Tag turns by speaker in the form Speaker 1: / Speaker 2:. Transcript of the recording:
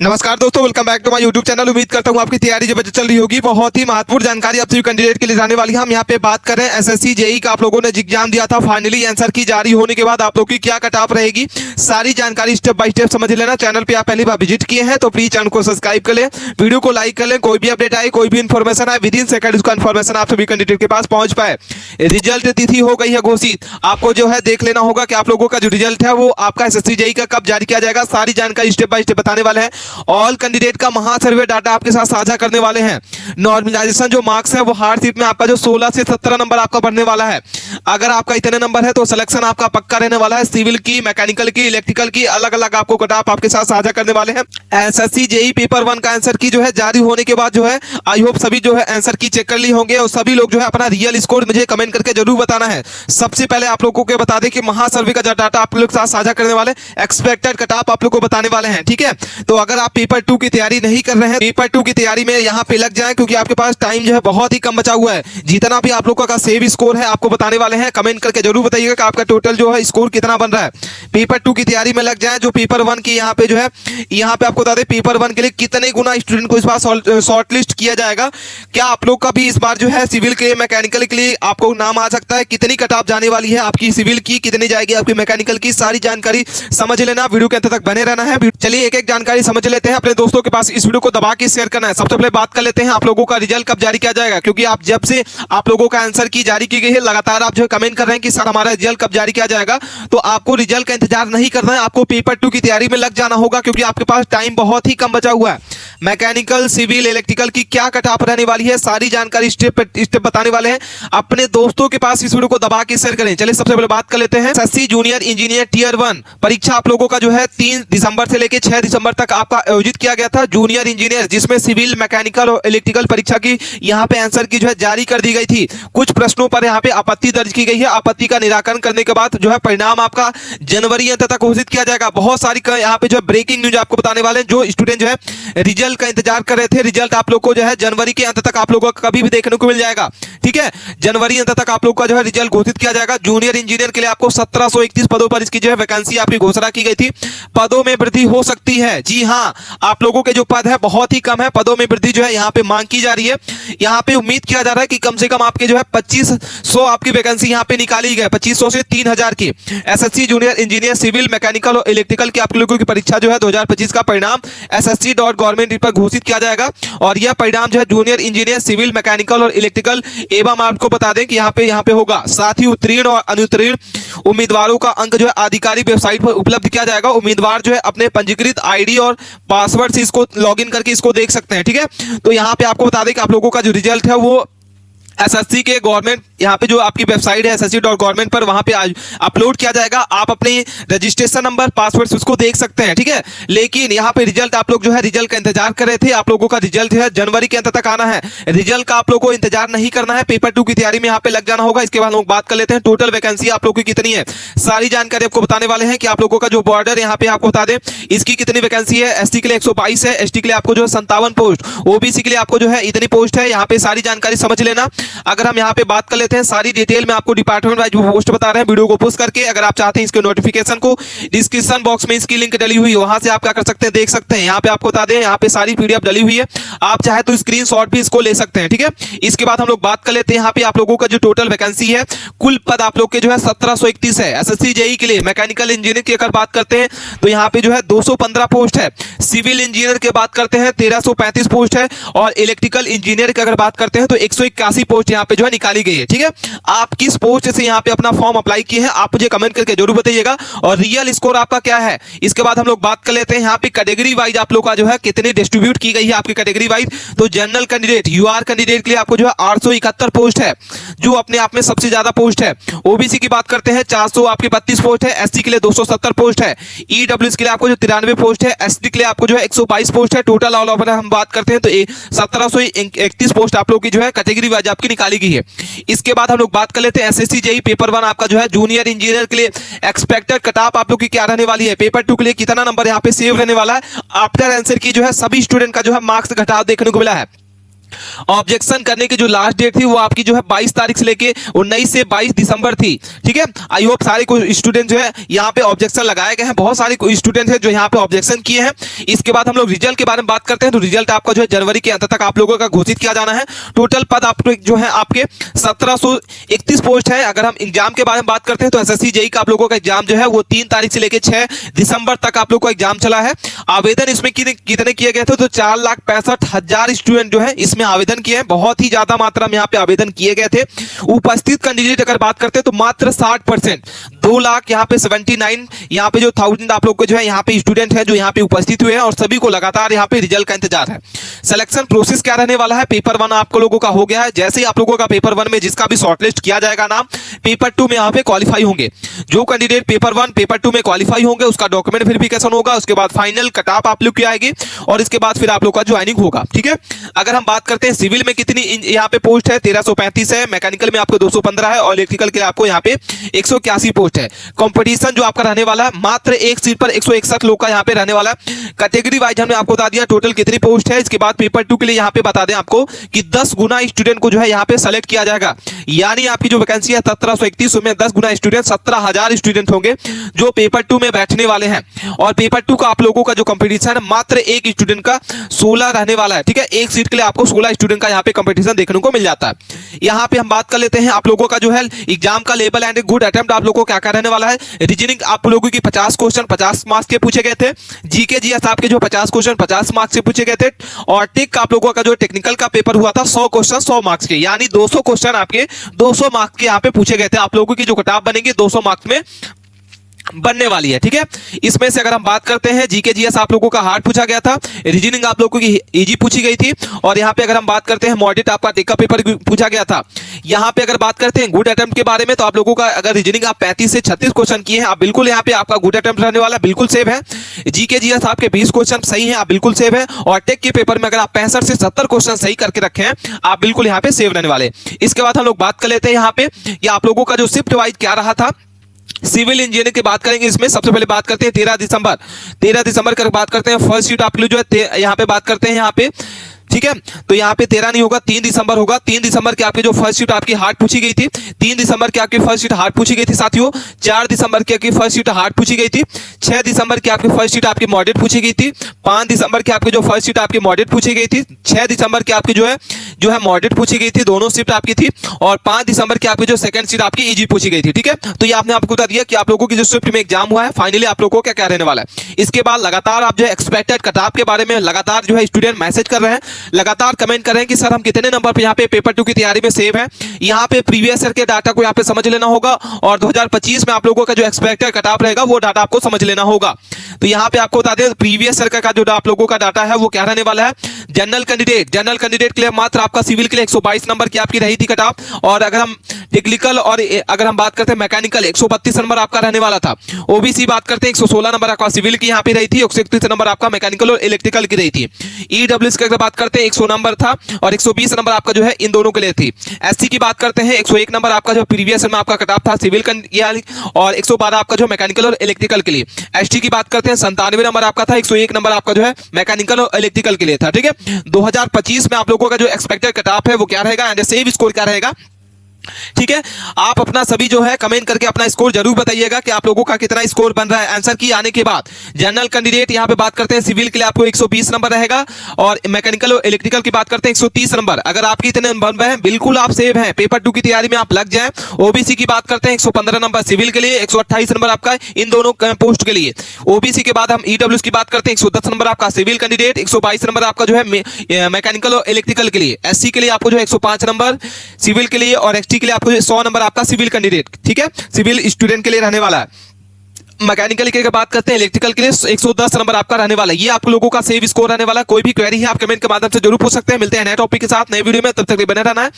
Speaker 1: नमस्कार दोस्तों, welcome back to my YouTube channel. उम्मीद करता हूँ आपकी तैयारी जब चल रही होगी। बहुत ही महत्वपूर्ण जानकारी आप सभी कैंडिडेट के लिए जाने वाली है। हम यहाँ पे बात कर रहे हैं एसएससी जेई का। आप लोगों ने एग्जाम दिया था, फाइनली आंसर की जारी होने के बाद आप लोग की क्या कट ऑफ रहेगी, सारी जानकारी स्टेप बाय स्टेप समझ लेना। चैनल पे आप पहली बार विजिट किए हैं तो प्लीज चैनल को सब्सक्राइब कर ले, वीडियो को लाइक कर ले। कोई भी अपडेट आए, कोई भी इन्फॉर्मेशन आए, विद इन सेकंड उसका इन्फॉर्मेशन आप सभी कैंडिडेट के पास पहुंच पाए। रिजल्ट तिथि हो गई है घोषित, आपको जो है देख लेना होगा कि आप लोगों का जो रिजल्ट है वो आपका एसएससी जेई का कब जारी किया जाएगा। सारी जानकारी स्टेप बाय स्टेप बताने वाले हैं। ऑल कैंडिडेट का महासर्वे डाटा आपके साथ साझा करने वाले हैं। नॉर्मलाइजेशन जो मार्क्स है वो हार्ड सीट में आपका जो 16 से 17 नंबर आपका बढ़ने वाला है। अगर आपका इतने नंबर है तो सिलेक्शन आपका पक्का रहने वाला है। सिविल की, मैकेनिकल की, इलेक्ट्रिकल की अलग अलग आपको कट ऑफ आपके साथ साझा करने वाले हैं। एसएससी जेई पेपर 1 का आंसर की जो है जारी होने के बाद जो है आई होप सभी जो है आंसर की चेक कर ली होंगे और सभी लोग जो है अपना रियल स्कोर मुझे कमेंट करके जरूर बताना है। सबसे पहले आप लोगों को बता दें कि महासर्वे का जो डाटा आप लोग के साथ साझा करने वाले, एक्सपेक्टेड कट ऑफ आप लोग को बताने वाले हैं। ठीक है, तो अगर आप पेपर 2 की तैयारी नहीं कर रहे हैं, पेपर 2 की तैयारी में यहाँ पे लग जाए, क्योंकि आपके पास टाइम जो है बहुत ही कम बचा हुआ है। जितना भी आप लोगों का सेव स्कोर है आपको बताने वाले हैं। कमेंट करके जरूर बताइएगा कि आपका टोटल जो है स्कोर कितना बन रहा है। पेपर 2 की तैयारी में लग जाए, जो पेपर 1 की यहाँ पे जो है, यहाँ पे आपको बता दें पेपर 1 के लिए कितने गुना स्टूडेंट को इस बार शॉर्ट लिस्ट किया जाएगा। क्या आप लोग का भी इस बार जो है सिविल के, मैकेनिकल के लिए आपको नाम आ सकता है। कितनी कट ऑफ जाने वाली है आपकी सिविल की, कितनी जाएगी आपकी मैकेनिकल की, सारी जानकारी समझ लेना। वीडियो के अंत तक बने रहना है। चलिए एक एक जानकारी समझ लेते हैं। अपने दोस्तों के पास इस वीडियो को दबा के शेयर करना है। सबसे पहले बात कर लेते हैं आप लोगों का रिजल्ट कब जारी किया जाएगा, क्योंकि आप जब से आप लोगों का आंसर की जारी की गई है लगातार आप जो है कमेंट कर रहे हैं कि सर हमारा रिजल्ट कब जारी किया जाएगा। तो आपको रिजल्ट का इंतजार नहीं करना है, आपको पेपर 2 की तैयारी में लग जाना होगा, क्योंकि आपके पास टाइम बहुत ही कम बचा हुआ है। मैकेनिकल, सिविल, इलेक्ट्रिकल की क्या कट ऑफ रहने वाली है, सारी जानकारी स्टेप स्टेप बताने वाले हैं। अपने दोस्तों के पास इस वीडियो को दबा के शेयर करें। चलिए सबसे पहले बात कर लेते हैं एसएससी जूनियर इंजीनियर टियर 1 परीक्षा आप लोगों का जो है 3 दिसंबर से लेकर 6 दिसंबर तक आपका आयोजित किया गया था। जूनियर इंजीनियर जिसमें सिविल, मैकेनिकल और इलेक्ट्रिकल परीक्षा की यहाँ पे आंसर की जो है जारी कर दी गई थी। कुछ प्रश्नों पर यहाँ पे आपत्ति दर्ज की गई है। आपत्ति का निराकरण करने के बाद जो है परिणाम आपका जनवरी अंत तक घोषित किया जाएगा। बहुत सारी यहाँ पे जो है ब्रेकिंग न्यूज आपको बताने वाले हैं। जो स्टूडेंट जो है रिजल्ट का इंतजार कर रहे थे, रिजल्ट आप लोग को जो है जनवरी के अंत तक आप लोगों को कभी भी देखने को मिल जाएगा। ठीक है, जनवरी अंत तक आप लोग का जो है रिजल्ट घोषित किया जाएगा। जूनियर इंजीनियर के लिए आपको 1731 पदों पर इसकी जो है वैकेंसी आपकी घोषणा की गई थी। पदों में वृद्धि हो सकती है। जी हाँ, आप लोगों के जो पद है बहुत ही कम है, पदों में वृद्धि जो है यहाँ पे मांग की जा रही है। यहाँ पे उम्मीद किया जा रहा है कि कम से कम आपके जो है 2500 आपकी वैकेंसी यहाँ पे निकाली गई, 2500 से 3000 की। SSC junior engineer civil, mechanical और इलेक्ट्रिकल की आप लोगों की परीक्षा जो है 2025 का परिणाम ssc.government पर घोषित किया जाएगा। और यह परिणाम जो है जूनियर इंजीनियर सिविल, मैकेनिकल और इलेक्ट्रिकल एवं आपको बता दें कि यहाँ पे होगा। साथ ही उत्तीर्ण और अनुत्तीर्ण उम्मीदवारों का अंक जो है आधिकारिक वेबसाइट पर उपलब्ध किया जाएगा। उम्मीदवार जो है अपने पंजीकृत आईडी और पासवर्ड से इसको लॉगिन करके इसको देख सकते हैं। ठीक है, तो यहाँ पे आपको बता दें कि आप लोगों का जो रिजल्ट है वो एसएससी के गवर्नमेंट यहाँ पे जो आपकी वेबसाइट है ssc.government पर वहां पे अपलोड किया जाएगा। आप अपने रजिस्ट्रेशन नंबर, पासवर्ड उसको देख सकते हैं। ठीक है, लेकिन यहाँ पे रिजल्ट आप लोग जो है रिजल्ट का इंतजार कर रहे थे। आप लोगों का रिजल्ट जो है जनवरी के अंत तक आना है। रिजल्ट का आप लोगों को इंतजार नहीं करना है, पेपर 2 की तैयारी में यहाँ पे लग जाना होगा। इसके बाद लोग बात कर लेते हैं टोटल वैकेंसी आप लोग की कितनी है। सारी जानकारी आपको बताने वाले हैं कि आप लोगों का जो बॉर्डर यहाँ पे आपको बता दें इसकी कितनी वैकेंसी है। एसटी के लिए 122 है, एसटी के लिए आपको जो है 57 पोस्ट, ओबीसी के लिए आपको जो है इतनी पोस्ट है। यहाँ पे सारी जानकारी समझ लेना। अगर हम यहाँ पे बात कर लेते हैं सारी डिटेल में, आपको डिपार्टमेंट वाइज पोस्ट बता रहे हैं वीडियो को पुश करके। अगर आप चाहते हैं इसके नोटिफिकेशन को, डिस्क्रिप्शन बॉक्स में इसकी लिंक डली हुई है, वहां से आप क्या कर सकते हैं देख सकते हैं। यहाँ पे आपको बता दें यहाँ पे सारी पीडीएफ डली हुई है, आप चाहे तो स्क्रीनशॉट भी इसको ले सकते हैं। ठीक है, इसके बाद हम लोग बात कर लेते हैं यहाँ पे आप लोगों का जो टोटल वैकेंसी है, कुल पद आप लोग के जो है 1731 है। एसएससी जेई के लिए मैकेनिकल इंजीनियर की अगर बात करते हैं तो यहाँ पे जो है 215 पोस्ट है। सिविल इंजीनियर की बात करते हैं 1335 पोस्ट है। और इलेक्ट्रिकल इंजीनियर की अगर बात करते हैं तो 181 पोस्ट यहाँ पे जो है निकाली गई है। ठीक है, आप किस पोस्ट से यहाँ पे अपना फॉर्म अप्लाई किए हैं आप मुझे कमेंट करके जरूर बताइएगा, और रियल स्कोर आपका क्या है। इसके बाद हम लोग बात कर लेते हैं यहाँ पे कैटेगरी वाइज आप लोग का जो है कितनी डिस्ट्रीब्यूट की गई है आपकी कैटेगरी वाइज। तो जनरल कैंडिडेट, यूआर कैंडिडेट के लिए आपको जो है 871 पोस्ट है, जो अपने आप में सबसे ज्यादा पोस्ट है। ओबीसी की बात करते हैं 400 आपकी 32 पोस्ट है। एससी के लिए 270 पोस्ट है। ईडब्ल्यूएस के लिए आपको जो 93 पोस्ट है। एसटी के लिए आपको जो है 122 पोस्ट है। टोटल ऑल ओवर हम बात करते हैं तो 1731 पोस्ट आप लोग की जो है कैटेगरी वाइज आपकी निकाली गई है। इसके बाद हम लोग बात कर लेते हैं एसएससी जेई पेपर 1 आपका जो है जूनियर इंजीनियर के लिए एक्सपेक्टेड कट ऑफ आप लोग की क्या रहने वाली है। पेपर 2 के लिए कितना नंबर यहाँ पे सेव रहने वाला है। आफ्टर आंसर की जो है सभी स्टूडेंट का जो है मार्क्स घटाव देखने को मिला है। ऑब्जेक्शन करने की जो लास्ट डेट थी वो आपकी जो है 22 तारीख से लेके 19 से 22 दिसंबर थी। ठीक है, आई होप सारे कोई स्टूडेंट जो है यहाँ पे ऑब्जेक्शन लगाए गए हैं, बहुत सारे कोई स्टूडेंट है जो यहाँ पे ऑब्जेक्शन किए हैं। इसके बाद हम लोग रिजल्ट के बारे में बात करते हैं। तो रिजल्ट आपका जो है जनवरी के अंत तक आप लोगों का घोषित किया जाना है। टोटल पद आपको जो है आपके 1731 पोस्ट है। अगर हम एग्जाम के बारे में बात करते हैं तो एसएससी जेईई का आप लोगों का एग्जाम जो है वो 3 तारीख से लेकर 6 दिसंबर तक आप लोग का एग्जाम चला है। आवेदन इसमें कितने किए गए थे? तो 4,65,000 स्टूडेंट जो है इसमें आवेदन किए हैं। बहुत ही ज्यादा मात्रा में यहाँ पे आवेदन किए गए थे। उपस्थित कैंडिडेट अगर बात करते हैं तो मात्र 60%, 2 लाख यहाँ पे 79 यहाँ पे जो 1000 आप लोग को जो है यहाँ पे स्टूडेंट है जो यहाँ पे उपस्थित हुए हैं और सभी को लगातार यहाँ पे रिजल्ट का इंतजार है। सिलेक्शन प्रोसेस क्या रहने वाला है? पेपर 1 आपको लोगों का हो गया है। जैसे ही आप लोगों का पेपर 1 में जिसका भी शॉर्टलिस्ट किया जाएगा नाम, पेपर 2 में यहाँ पे क्वालिफाई होंगे। जो कैंडिडेट पेपर 1 पेपर 2 में क्वालिफाई होंगे उसका डॉक्यूमेंट वेरिफिकेशन होगा, उसके बाद फाइनल कट ऑफ आप लोग की आएगी और इसके बाद फिर आप लोग का ज्वाइनिंग होगा। ठीक है, अगर हम बात करते हैं सिविल में कितनी यहाँ पे पोस्ट है, 1335 है। मैकेनिकल में आपको 215 है और इलेक्ट्रिकल के लिए आपको यहाँ पे 181 पोस्ट है। कंपटीशन जो आपका रहने वाला है मात्र एक सीट पर 161 लोग का यहाँ पे रहने वाला है। कैटेगरी वाइज हमने आपको बता दिया टोटल कितनी पोस्ट है। इसके बाद पेपर 2 के लिए यहाँ पे बता दें आपको कि 10 गुना स्टूडेंट को जो है यहाँ पे सेलेक्ट किया जाएगा। यानी आपकी जो वैकेंसी है 1731 में 10 गुना स्टूडेंट 17,000 स्टूडेंट होंगे जो पेपर 2 में बैठने वाले हैं। और पेपर 2 का आप लोगों का जो कंपटीशन है मात्र एक स्टूडेंट का 16 रहने वाला है। ठीक है, एक सीट के लिए आपको 16 स्टूडेंट का यहाँ पे कंपटीशन देखने को मिल जाता है। यहाँ पे हम बात कर लेते हैं आप लोगों का जो है एग्जाम का लेवल एंड गुड अटेम्प्ट आप लोगों को क्या क्या रहने वाला है। रीजनिंग आप लोगों की 50 क्वेश्चन 50 मार्क्स के पूछे गए थे। जीके जीएस आपके जो 50 क्वेश्चन 50 मार्क्स से पूछे गए थे। और टेक आप लोगों का जो टेक्निकल का पेपर हुआ था 100 क्वेश्चन 100 मार्क्स के, यानी 200 क्वेश्चन आपके 200 मार्क्स के यहाँ पे पूछे गए थे। आप लोगों की जो कटाप बनेगी 200 मार्क्स में बनने वाली है। ठीक है, इसमें से अगर हम बात करते हैं जीके जीएस आप लोगों का हार्ड पूछा गया था, रीजनिंग आप लोगों की इजी पूछी गई थी। और यहाँ पे अगर हम बात करते हैं मॉडरेट आपका टेक का पेपर पूछा गया था। यहाँ पे अगर बात करते हैं गुड अटेम्प्ट के बारे में तो आप लोगों का अगर रीजनिंग आप 35 से 36 क्वेश्चन किए हैं आप बिल्कुल यहाँ पे आपका गुड अटेम्प्ट रहने वाला बिल्कुल सेव है। जीके जीएस आपके 20 क्वेश्चन सही है आप बिल्कुल सेव है। और टेक के पेपर में अगर आप 65 से 70 क्वेश्चन सही करके रखे हैं आप बिल्कुल यहाँ पे सेव रहने वाले। इसके बाद हम लोग बात कर लेते हैं यहाँ पे या आप लोगों का जो शिफ्ट वाइज क्या रहा था। सिविल इंजीनियरिंग की बात करेंगे। इसमें सबसे पहले बात करते हैं 13 दिसंबर की बात करते हैं। फर्स्ट शीट आप लोग जो है यहाँ पे बात करते हैं यहाँ पे। ठीक है, तो यहाँ पे 13 नहीं होगा 3 दिसंबर होगा। 3 दिसंबर की आपकी जो फर्स्ट शीट आपकी हार्ड पूछी गई थी। 3 दिसंबर की आपकी फर्स्ट शीट हार्ड पूछी गई थी साथियों। 4 दिसंबर की आपकी फर्स्ट शीट हार्ड पूछी गई थी। 6 दिसंबर की आपकी फर्स्ट शीट आपकी मॉडरेट पूछी गई थी। 5 दिसंबर की आपकी जो फर्स्ट शीट आपकी मॉडरेट पूछी गई थी। 6 दिसंबर की आपकी जो है मॉडरेट पूछी गई थी, दोनों शिफ्ट आपकी थी। और 5 दिसंबर की आपकी जो सेकंड शीट आपकी इजी पूछी गई थी। ठीक है, तो ये आपने आपको बता दिया कि आप लोगों की जो शिफ्ट में एग्जाम हुआ है फाइनली आप लोगों को क्या क्या रहने वाला है। इसके बाद लगातार आप जो है एक्सपेक्टेड कटऑफ के बारे में लगातार जो है स्टूडेंट मैसेज कर रहे हैं, लगातार कमेंट कर रहे हैं कि सर हम कितने नंबर पे यहाँ पे पेपर 2 की तैयारी में सेव है। यहाँ पे प्रीवियस ईयर के डाटा को यहाँ पे समझ लेना होगा और 2025 में आप लोगों का जो एक्सपेक्टेड कटऑफ रहेगा वो डाटा आपको समझ लेना होगा। तो यहाँ पे आपको बता दें प्रीवियस ईयर का जो आप लोगों का डाटा है वो क्या रहने वाला है। जनरल कैंडिडेट के लिए मात्र आपका सिविल के लिए 122 नंबर की आपकी रही थी कटऑफ। और अगर हम टेक्निकल और अगर हम बात करते हैं मैकेनिकल 132 नंबर आपका रहने वाला था। ओबीसी बात करते हैं 116 नंबर आपका सिविल की यहाँ पे रही थी, 131 नंबर आपका मैकेनिकल और इलेक्ट्रिकल की रही थी। ईडब्ल्यूएस की अगर बात करते हैं 100 नंबर था और 120 नंबर आपका जो है इन दोनों के लिए थी। एससी की बात करते हैं 101 नंबर आपका जो प्रीवियस में आपका कटऑफ था सिविल और 112 आपका जो मैकेनिकल और इलेक्ट्रिकल के लिए। एसटी की बात करते हैं 97 नंबर आपका था, 101 नंबर आपका जो है मैकेनिकल और इलेक्ट्रिकल के लिए था। ठीक है, 2025 में आप लोगों का जो एक्सपेक्टेड कटऑफ है वो क्या रहेगा एंड सेव स्कोर क्या रहेगा। ठीक है, आप अपना सभी जो है कमेंट करके अपना स्कोर जरूर बताइएगा कि आप लोगों का कितना स्कोर बन रहा है आंसर की आने के बाद। जनरल कैंडिडेट यहां पे बात करते हैं सिविल के लिए आपको 120 नंबर रहेगा और मैकेनिकल और इलेक्ट्रिकल की बात करते हैं 130 नंबर। अगर आपके इतने बन रहे हैं बिल्कुल आप सेव हैं, पेपर 2 की तैयारी में आप लग जाएं। ओबीसी की बात करते हैं 115 नंबर सिविल के लिए, 128 नंबर आपका इन दोनों पोस्ट के लिए। ओबीसी के बाद हम ईडब्ल्यूएस की बात करते हैं 110 नंबर आपका सिविल कैंडिडेट, 122 नंबर आपका जो है मैकेनिकल और इलेक्ट्रिकल के लिए। एससी के लिए आपको जो 105 नंबर सिविल के लिए और एसटी के लिए आपको 100 नंबर आपका सिविल कैंडिडेट। ठीक है, सिविल स्टूडेंट के लिए रहने वाला है। मैकेनिकल की बात करते हैं इलेक्ट्रिकल के लिए 110 नंबर आपका रहने वाला है। ये आप लोगों का सेव स्कोर रहने वाला। कोई भी क्वेरी है आप कमेंट के माध्यम से जरूर पूछ सकते हैं। मिलते हैं नए टॉपिक के साथ नए वीडियो में, तब तक बने रहना है।